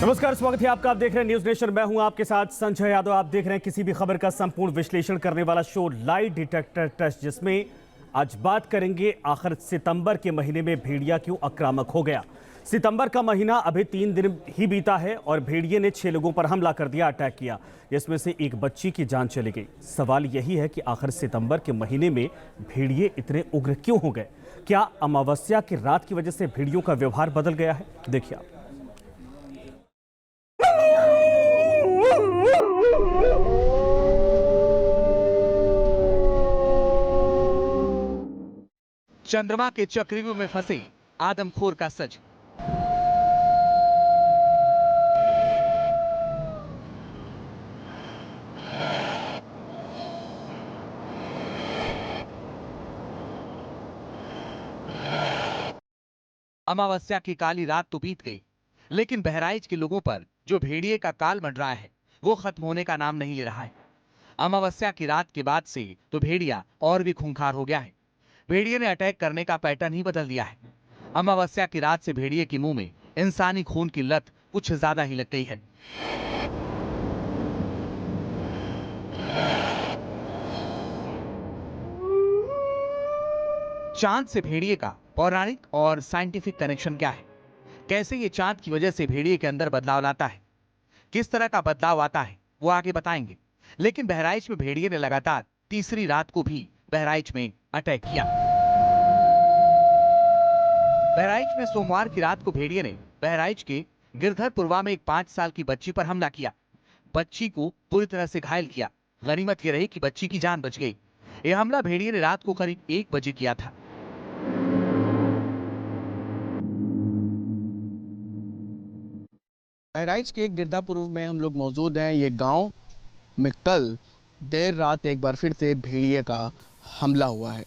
नमस्कार, स्वागत है आपका। आप देख रहे हैं न्यूज नेशन। मैं हूं आपके साथ संजय यादव। आप देख रहे हैं किसी भी खबर का संपूर्ण विश्लेषण करने वाला शो लाई डिटेक्टर टेस्ट, जिसमें आज बात करेंगे आखिर सितंबर के महीने में भेड़िया क्यों आक्रामक हो गया। सितंबर का महीना अभी 3 दिन ही बीता है और भेड़िए ने 6 लोगों पर हमला कर दिया, अटैक किया, जिसमें से एक बच्ची की जान चली गई। सवाल यही है कि आखिर सितंबर के महीने में भेड़िए इतने उग्र क्यों हो गए? क्या अमावस्या की रात की वजह से भेड़ियों का व्यवहार बदल गया है? देखिए आप। चंद्रमा के चक्रव्यूह में फंसे आदमखोर का सच। अमावस्या की काली रात तो बीत गई, लेकिन बहराइच के लोगों पर जो भेड़िए का काल मंडराया है वो खत्म होने का नाम नहीं ले रहा है। अमावस्या की रात के बाद से तो भेड़िया और भी खूंखार हो गया है। भेड़िए ने अटैक करने का पैटर्न ही बदल दिया है। अमावस्या की रात से भेड़िए के मुंह में इंसानी खून की लत कुछ ज्यादा ही लग गई है। चांद से भेड़िए का पौराणिक और साइंटिफिक कनेक्शन क्या है? कैसे ये चांद की वजह से भेड़िए के अंदर बदलाव लाता है? किस तरह का बदलाव आता है वो आगे बताएंगे। लेकिन बहराइच में भेड़िए ने लगातार तीसरी रात को भी बहराइच में अटैक किया। बहराइच में सोमवार की रात को भेड़िए ने बहराइच के गिरधरपुरवा में एक 5 साल की बच्ची पर हमला किया। बच्ची को पूरी तरह से घायल किया। गनीमत ये रही कि बच्ची की जान बच गई। यह हमला भेड़िए ने रात को करीब 1 बजे किया था। बहराइच के गिरधापुर में हम लोग मौजूद हैं। ये गांव में कल देर रात एक बार फिर से भेड़िए का हमला हुआ है।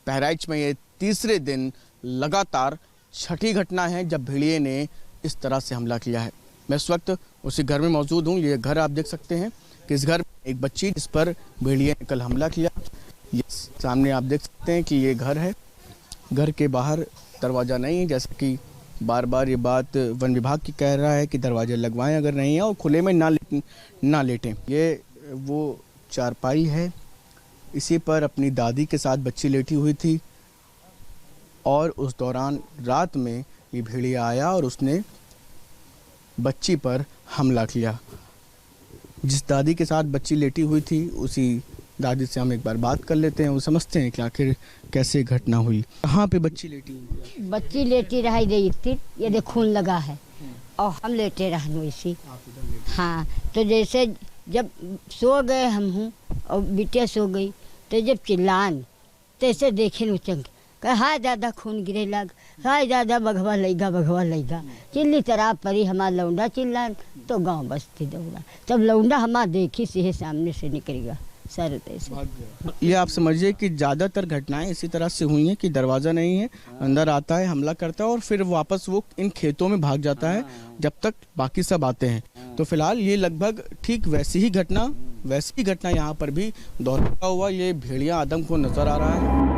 बहराइच में ये तीसरे दिन लगातार छठी घटना है जब भेड़िए ने इस तरह से हमला किया है। मैं इस वक्त उसी घर में मौजूद हूँ। ये घर आप देख सकते हैं कि इस घर में एक बच्ची जिस पर भेड़िए ने कल हमला किया। ये सामने आप देख सकते हैं कि ये घर है। घर के बाहर दरवाज़ा नहीं है, जैसे कि बार बार ये बात वन विभाग की कह रहा है कि दरवाजे लगवाएं अगर नहीं है, और खुले में ना लेटें। ये वो चारपाई है, इसी पर अपनी दादी के साथ बच्ची लेटी हुई थी और उस दौरान रात में ये भेड़िया आया और उसने बच्ची पर हमला किया। जिस दादी के साथ बच्ची लेटी हुई थी उसी दादी से हम एक बार बात कर लेते हैं, वो समझते हैं कि आखिर कैसे घटना हुई। कहाँ पे बच्ची लेटी हुई? बच्ची लेटी रही थी, ये देख खून लगा है और हम लेटे रहनु इसी। हाँ, तो जैसे जब सो गए हम हूँ और बिटिया सो गई, तो जब चिल्लान तैसे देखे न चंग कह हाय दादा खून गिरे लग, हाय दादा बघवा लैगा। चिल्ली तरह परी हमारा लौंडा चिल्लान, तो गांव बस्ती दौड़ा। तब लौंडा हमारा देखी से सामने से निकल गया सर तैसे। ये आप समझिए कि ज़्यादातर घटनाएं इसी तरह से हुई हैं कि दरवाज़ा नहीं है, अंदर आता है, हमला करता है और फिर वापस वो इन खेतों में भाग जाता है जब तक बाकी सब आते हैं। तो फिलहाल ये लगभग ठीक वैसी ही घटना यहाँ पर भी दोहराता हुआ ये भेड़िया आदम को नजर आ रहा है।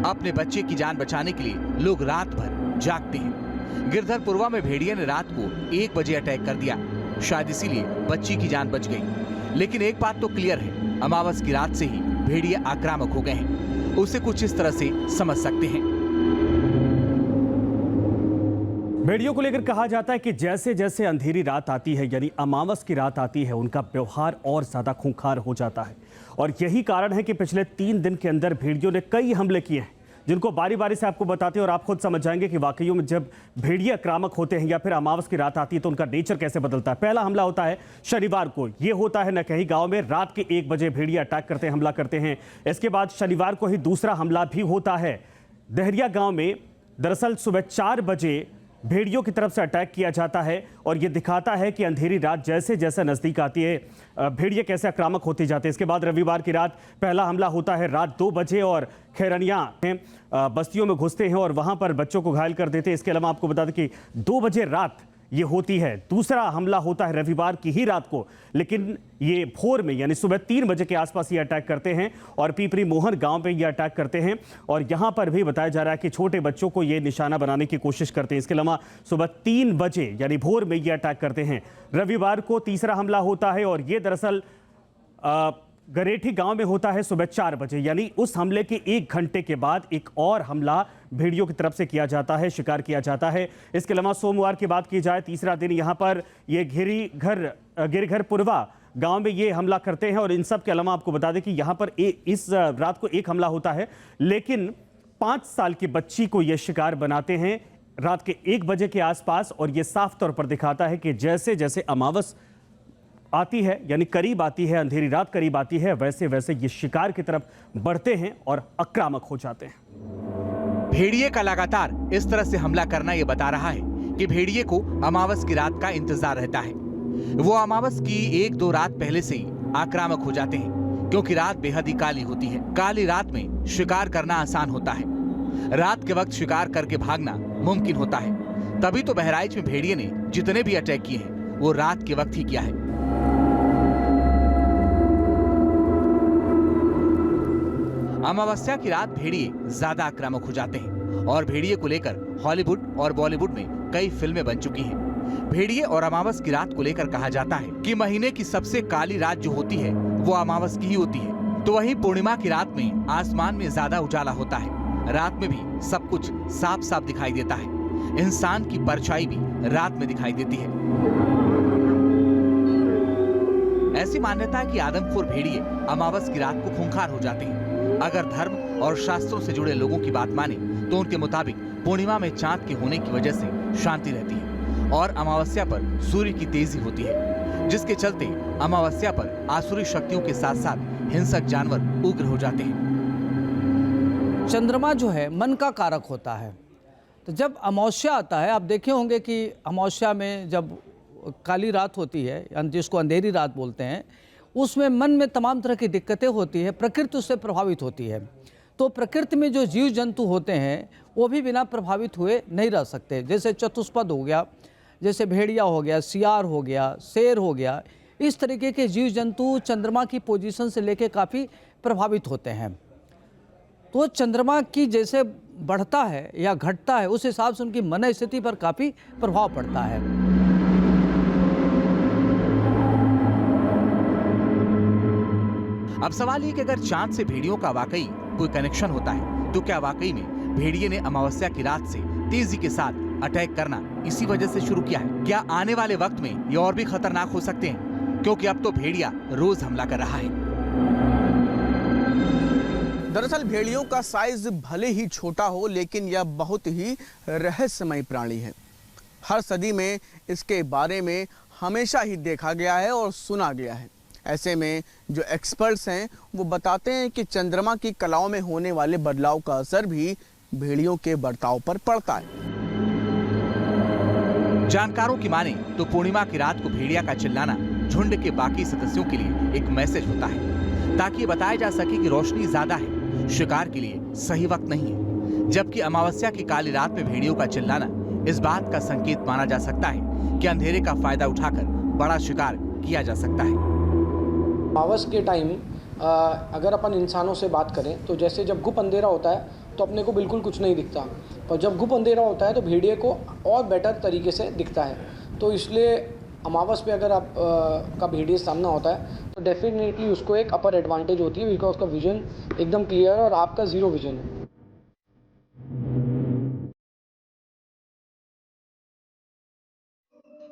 अपने बच्चे की जान बचाने के लिए लोग रात भर जागते हैं। गिरधरपुरवा में भेड़िए ने रात को 1 बजे अटैक कर दिया। शायद इसीलिए बच्ची की जान बच गई। लेकिन एक बात तो क्लियर है, अमावस की रात से ही भेड़िए आक्रामक हो गए हैं। उसे कुछ इस तरह से समझ सकते हैं। भेड़ियों को लेकर कहा जाता है कि जैसे जैसे अंधेरी रात आती है, यानी अमावस की रात आती है, उनका व्यवहार और ज्यादा खूंखार हो जाता है। और यही कारण है कि पिछले 3 दिन के अंदर भेड़ियों ने कई हमले किए हैं, जिनको बारी बारी से आपको बताते हैं और आप खुद समझ जाएंगे कि वाकई में जब भेड़िए आक्रामक होते हैं या फिर अमावस की रात आती है तो उनका नेचर कैसे बदलता है। पहला हमला होता है शनिवार को। ये होता है नकही गांव में, रात के 1 बजे भेड़िए अटैक करते हैं, हमला करते हैं। इसके बाद शनिवार को ही दूसरा हमला भी होता है दहरिया गांव में। दरअसल सुबह 4 बजे भेड़ियों की तरफ से अटैक किया जाता है और ये दिखाता है कि अंधेरी रात जैसे जैसे नज़दीक आती है, भेड़िए कैसे आक्रामक होते जाते हैं। इसके बाद रविवार की रात पहला हमला होता है रात 2 बजे और खैरनिया बस्तियों में घुसते हैं और वहां पर बच्चों को घायल कर देते हैं। इसके अलावा आपको बता दें कि 2 बजे रात ये होती है। दूसरा हमला होता है रविवार की ही रात को, लेकिन ये भोर में यानी सुबह 3 बजे के आसपास ये अटैक करते हैं और पीपरी मोहन गांव पे ये अटैक करते हैं। और यहां पर भी बताया जा रहा है कि छोटे बच्चों को ये निशाना बनाने की कोशिश करते हैं। इसके अलावा सुबह 3 बजे यानी भोर में ये अटैक करते हैं। रविवार को तीसरा हमला होता है और ये दरअसल गरेठी गांव में होता है सुबह 4 बजे, यानी उस हमले के 1 घंटे के बाद एक और हमला भेड़ियों की तरफ से किया जाता है, शिकार किया जाता है। इसके अलावा सोमवार की बात की जाए, तीसरा दिन यहां पर ये गिरघर पुरवा गांव में ये हमला करते हैं। और इन सब के अलावा आपको बता दें कि यहां पर इस रात को एक हमला होता है, लेकिन 5 साल की बच्ची को ये शिकार बनाते हैं रात के 1 बजे के आसपास। और ये साफ तौर पर दिखाता है कि जैसे जैसे अमावस आती है यानी करीब आती है, अंधेरी रात करीब आती है, वैसे वैसे ये शिकार की तरफ बढ़ते हैं और आक्रामक हो जाते हैं। भेड़िए का लगातार इस तरह से हमला करना यह बता रहा है कि भेड़िए को अमावस की रात का इंतजार रहता है। वो अमावस की 1-2 रात पहले से ही आक्रामक हो जाते हैं, क्योंकि रात बेहद ही काली होती है। काली रात में शिकार करना आसान होता है। रात के वक्त शिकार करके भागना मुमकिन होता है। तभी तो बहराइच में भेड़िए ने जितने भी अटैक किए हैं वो रात के वक्त ही किया है। अमावस्या की रात भेड़िए ज्यादा आक्रामक हो जाते हैं और भेड़िए को लेकर हॉलीवुड और बॉलीवुड में कई फिल्में बन चुकी हैं। भेड़िए और अमावस की रात को लेकर कहा जाता है कि महीने की सबसे काली रात जो होती है वो अमावस की ही होती है। तो वहीं पूर्णिमा की रात में आसमान में ज्यादा उजाला होता है। रात में भी सब कुछ साफ साफ दिखाई देता है। इंसान की परछाई भी रात में दिखाई देती है। ऐसी मान्यता है कि आदमखोर भेड़िए अमावस की रात को खूंखार हो जाते हैं। अगर धर्म और शास्त्रों से जुड़े लोगों की बात माने तो उनके मुताबिक पूर्णिमा में चांद के होने की वजह से शांति रहती है और अमावस्या पर सूर्य की तेजी होती है, जिसके चलते अमावस्या पर आसुरी शक्तियों के साथ साथ हिंसक जानवर उग्र हो जाते हैं। चंद्रमा जो है मन का कारक होता है, तो जब अमावस्या आता है, आप देखे होंगे कि अमावस्या में जब काली रात होती है, जिसको अंधेरी रात बोलते हैं, उसमें मन में तमाम तरह की दिक्कतें होती है, प्रकृति उससे प्रभावित होती है। तो प्रकृति में जो जीव जंतु होते हैं वो भी बिना प्रभावित हुए नहीं रह सकते। जैसे चतुष्पद हो गया, जैसे भेड़िया हो गया, सियार हो गया, शेर हो गया, इस तरीके के जीव जंतु चंद्रमा की पोजीशन से लेके काफ़ी प्रभावित होते हैं। तो चंद्रमा की जैसे बढ़ता है या घटता है, उस हिसाब से उनकी मन स्थिति पर काफ़ी प्रभाव पड़ता है। अब सवाल ये कि अगर चांद से भेड़ियों का वाकई कोई कनेक्शन होता है तो क्या वाकई में भेड़िए ने अमावस्या की रात से तेजी के साथ अटैक करना इसी वजह से शुरू किया है? क्या आने वाले वक्त में ये और भी खतरनाक हो सकते हैं, क्योंकि अब तो भेड़िया रोज हमला कर रहा है। दरअसल भेड़ियों का साइज भले ही छोटा हो, लेकिन यह बहुत ही रहस्यमय प्राणी है। हर सदी में इसके बारे में हमेशा ही देखा गया है और सुना गया है। ऐसे में जो एक्सपर्ट्स हैं वो बताते हैं कि चंद्रमा की कलाओं में होने वाले बदलाव का असर भी भेड़ियों के बर्ताव पर पड़ता है। जानकारों की माने तो पूर्णिमा की रात को भेड़िया का चिल्लाना झुंड के बाकी सदस्यों के लिए एक मैसेज होता है, ताकि ये बताया जा सके कि रोशनी ज्यादा है, शिकार के लिए सही वक्त नहीं है। जबकि अमावस्या की काली रात में भेड़ियों का चिल्लाना इस बात का संकेत माना जा सकता है कि अंधेरे का फायदा उठाकर बड़ा शिकार किया जा सकता है। अमावस के टाइम अगर अपन इंसानों से बात करें तो जैसे जब गुप अंधेरा होता है तो अपने को बिल्कुल कुछ नहीं दिखता, और जब गुप अंधेरा होता है तो भेड़िए को और बेटर तरीके से दिखता है। तो इसलिए अमावस पे अगर आप का भेड़िए सामना होता है तो डेफिनेटली उसको एक अपर एडवांटेज होती है, बिकॉज उसका विजन एकदम क्लियर है और आपका जीरो विजन है।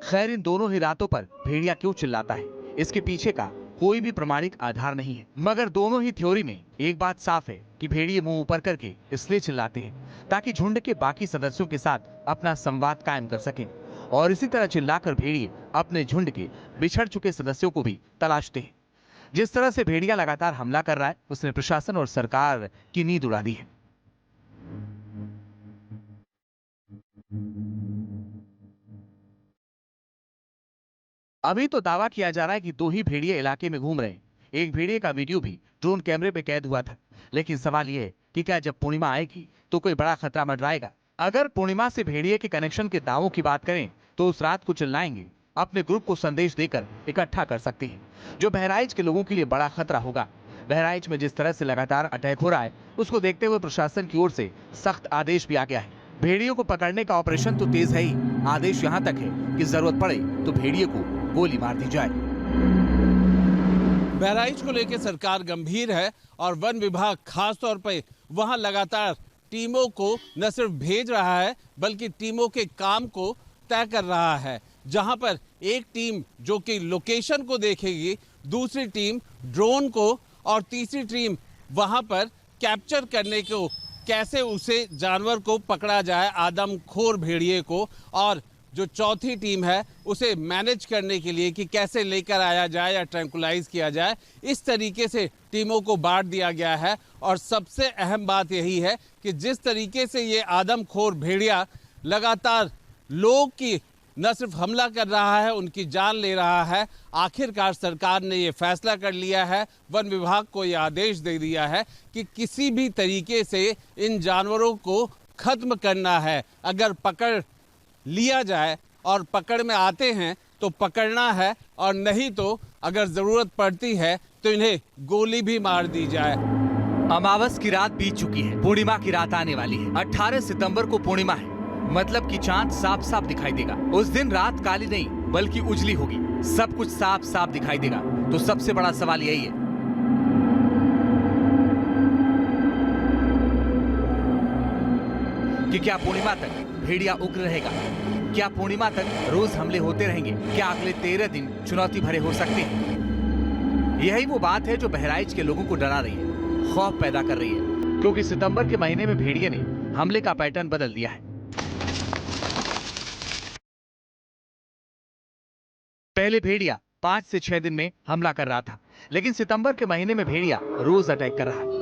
खैर, इन दोनों ही रातों पर भेड़िया क्यों चिल्लाता है, इसके पीछे का कोई भी प्रमाणिक आधार नहीं है। मगर दोनों ही थ्योरी में एक बात साफ है कि भेड़िए मुंह ऊपर करके इसलिए चिल्लाते हैं ताकि झुंड के बाकी सदस्यों के साथ अपना संवाद कायम कर सकें, और इसी तरह चिल्लाकर भेड़िए अपने झुंड के बिछड़ चुके सदस्यों को भी तलाशते हैं। जिस तरह से भेड़िया लगातार हमला कर रहा है, उसने प्रशासन और सरकार की नींद उड़ा दी है। अभी तो दावा किया जा रहा है कि 2 ही भेड़िए इलाके में घूम रहे हैं। एक भेड़िए का वीडियो भी ड्रोन कैमरे पे कैद हुआ था। लेकिन सवाल यह है कि क्या जब पूर्णिमा आएगी तो कोई बड़ा खतरा मंडराएगा? अगर पूर्णिमा से भेड़िए के कनेक्शन के दावों की बात करें तो उस रात को चिल्लाएंगे, अपने ग्रुप को संदेश देकर इकट्ठा कर सकते हैं, जो बहराइच के लोगों के लिए बड़ा खतरा होगा। बहराइच में जिस तरह से लगातार अटैक हो रहा है, उसको देखते हुए प्रशासन की ओर से सख्त आदेश भी आ गया है। भेड़ियों को पकड़ने का ऑपरेशन तो तेज है ही, आदेश यहाँ तक है कि जरूरत पड़े तो भेड़िए को गोली मार दी जाए। बहराइच को लेकर सरकार गंभीर है और वन विभाग खास तौर पर वहां लगातार टीमों को न सिर्फ भेज रहा है बल्कि टीमों के काम को तय कर रहा है। जहां पर एक टीम जो कि लोकेशन को देखेगी, दूसरी टीम ड्रोन को और तीसरी टीम वहां पर कैप्चर करने को, कैसे उसे जानवर को पकड़ा जाए, आदमखोर भेड़िए को, और जो चौथी टीम है उसे मैनेज करने के लिए कि कैसे लेकर आया जाए या ट्रैंकुलाइज किया जाए। इस तरीके से टीमों को बांट दिया गया है। और सबसे अहम बात यही है कि जिस तरीके से ये आदमखोर भेड़िया लगातार लोग की न सिर्फ हमला कर रहा है, उनकी जान ले रहा है, आखिरकार सरकार ने ये फैसला कर लिया है, वन विभाग को ये आदेश दे दिया है कि किसी भी तरीके से इन जानवरों को खत्म करना है। अगर पकड़ लिया जाए और पकड़ में आते हैं तो पकड़ना है, और नहीं तो अगर जरूरत पड़ती है तो इन्हें गोली भी मार दी जाए। अमावस की रात बीत चुकी है, पूर्णिमा की रात आने वाली है। 18 सितंबर को पूर्णिमा है, मतलब कि चांद साफ साफ दिखाई देगा। उस दिन रात काली नहीं बल्कि उजली होगी, सब कुछ साफ साफ दिखाई देगा। तो सबसे बड़ा सवाल यही है कि क्या पूर्णिमा तक भेड़िया उग्र रहेगा? क्या पूर्णिमा तक रोज हमले होते रहेंगे? क्या अगले 13 दिन चुनौती भरे हो सकते हैं? यही वो बात है जो बहराइच के लोगों को डरा रही है, खौफ पैदा कर रही है, क्योंकि सितंबर के महीने में भेड़िए ने हमले का पैटर्न बदल दिया है। पहले भेड़िया 5 से 6 दिन में हमला कर रहा था, लेकिन सितंबर के महीने में भेड़िया रोज अटैक कर रहा है।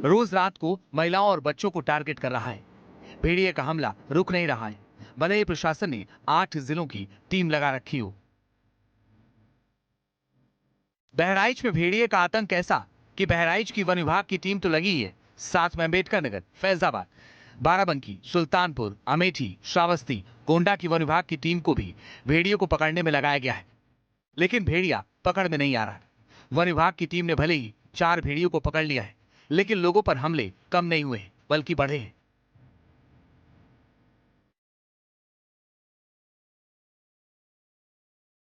रोज रात को महिलाओं और बच्चों को टारगेट कर रहा है। भेड़िए का हमला रुक नहीं रहा है, भले ही प्रशासन ने 8 जिलों की टीम लगा रखी हो। बहराइच में भेड़िए का आतंक ऐसा कि बहराइच की वन विभाग की टीम तो लगी ही है, साथ में अम्बेडकर नगर, फैजाबाद, बाराबंकी, सुल्तानपुर, अमेठी, श्रावस्ती, गोंडा की वन विभाग की टीम को भी भेड़ियों को पकड़ने में लगाया गया है। लेकिन भेड़िया पकड़ में नहीं आ रहा। वन विभाग की टीम ने भले ही 4 भेड़ियों को पकड़ लिया है, लेकिन लोगों पर हमले कम नहीं हुए बल्कि बढ़े हैं।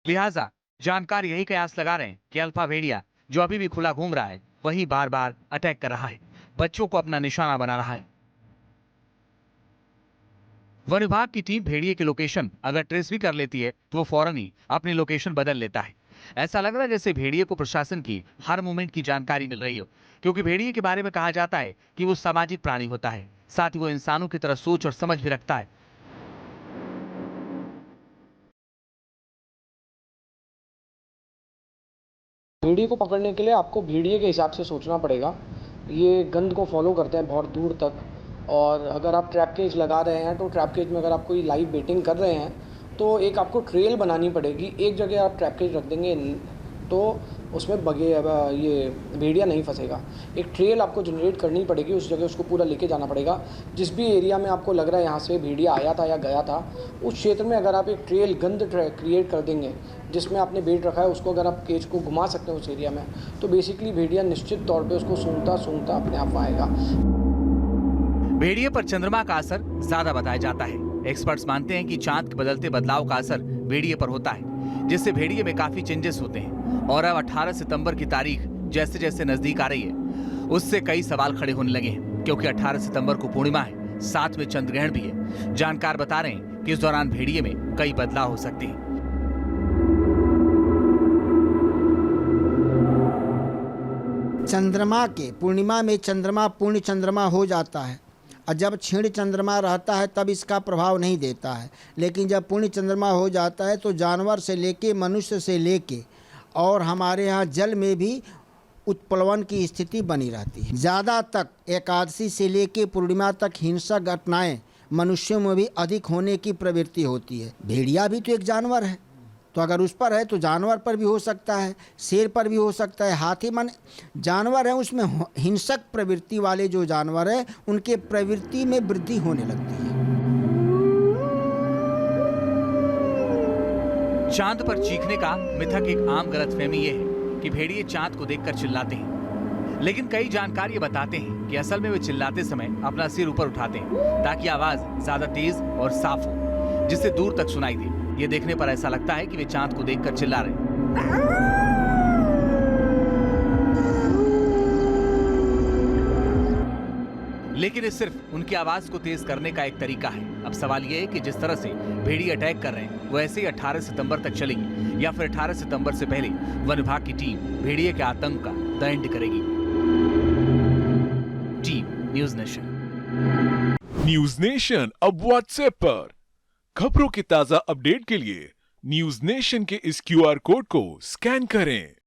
लिहाजा जानकार यही कयास लगा रहे हैं कि अल्फा भेड़िया जो अभी भी खुला घूम रहा है, वही बार बार अटैक कर रहा है, बच्चों को अपना निशाना बना रहा है। वन विभाग की टीम भेड़िए की लोकेशन अगर ट्रेस भी कर लेती है तो वो फौरन ही अपनी लोकेशन बदल लेता है। ऐसा लग रहा है जैसे भेड़िए को प्रशासन की हर मोमेंट की जानकारी मिल रही हो, क्योंकि भेड़िए के बारे में कहा जाता है कि वो सामाजिक प्राणी होता है, साथ ही वो इंसानों की तरह सोच और समझ भी रखता है। भेड़िए को पकड़ने के लिए आपको भेड़िए के हिसाब से सोचना पड़ेगा। ये गंध को फॉलो करते हैं बहुत दूर तक, और अगर आप ट्रैप केज लगा रहे हैं तो ट्रैप केज में अगर आप कोई लाइव बेटिंग कर रहे हैं तो एक आपको ट्रेल बनानी पड़ेगी। एक जगह आप ट्रैप केज रख देंगे तो उसमें ये भेड़िया नहीं फंसेगा। एक ट्रेल आपको जनरेट करनी पड़ेगी, उस जगह उसको पूरा लेके जाना पड़ेगा। जिस भी एरिया में आपको लग रहा है यहाँ से भेड़िया आया था या गया था, उस क्षेत्र में अगर आप एक ट्रेल गंध क्रिएट कर देंगे जिसमें आपने बेट रखा है, उसको अगर आप केज को घुमा सकते हैं उस एरिया में, तो बेसिकली भेड़िया निश्चित तौर पर उसको सूंघता अपने आप आएगा। भेड़िए पर चंद्रमा का असर ज्यादा बताया जाता है। एक्सपर्ट्स मानते हैं कि चांद के बदलते बदलाव का असर भेड़िए पर होता है, जिससे भेड़िए में काफी चेंजेस होते हैं। और अब 18 सितंबर की तारीख जैसे जैसे नजदीक आ रही है, उससे कई सवाल खड़े होने लगे हैं, क्योंकि 18 सितंबर को पूर्णिमा है, साथ में चंद्र ग्रहण भी है। जानकार बता रहे हैं कि इस दौरान भेड़िए में कई बदलाव हो सकते हैं। चंद्रमा के पूर्णिमा में चंद्रमा पूर्ण चंद्रमा हो जाता है, और जब क्षीण चंद्रमा रहता है तब इसका प्रभाव नहीं देता है। लेकिन जब पूर्ण चंद्रमा हो जाता है तो जानवर से लेके, मनुष्य से लेके, और हमारे यहाँ जल में भी उत्प्लवन की स्थिति बनी रहती है। ज़्यादा तक एकादशी से लेके पूर्णिमा तक हिंसक घटनाएं मनुष्यों में भी अधिक होने की प्रवृत्ति होती है। भेड़िया भी तो एक जानवर है, तो अगर उस पर है तो जानवर पर भी हो सकता है, शेर पर भी हो सकता है। हाथी मन जानवर है, उसमें हिंसक प्रवृत्ति वाले जो जानवर है उनके प्रवृत्ति में वृद्धि होने लगती है। चांद पर चीखने का मिथक एक आम गलतफहमी ये है कि भेड़िए चांद को देखकर चिल्लाते हैं, लेकिन कई जानकार ये बताते हैं कि असल में वे चिल्लाते समय अपना सिर ऊपर उठाते हैं ताकि आवाज ज्यादा तेज और साफ हो, जिससे दूर तक सुनाई दे। ये देखने पर ऐसा लगता है कि वे चांद को देखकर चिल्ला रहे हैं। लेकिन ये सिर्फ उनकी आवाज को तेज करने का एक तरीका है। अब सवाल ये है कि जिस तरह से भेड़िए अटैक कर रहे हैं वो ऐसे ही 18 सितंबर तक चलेगी या फिर 18 सितंबर से पहले वन विभाग की टीम भेड़िए के आतंक का द एंड करेगी। Team news nation. News nation अब व्हाट्सएप पर खबरों के ताजा अपडेट के लिए न्यूज नेशन के इस QR कोड को स्कैन करें।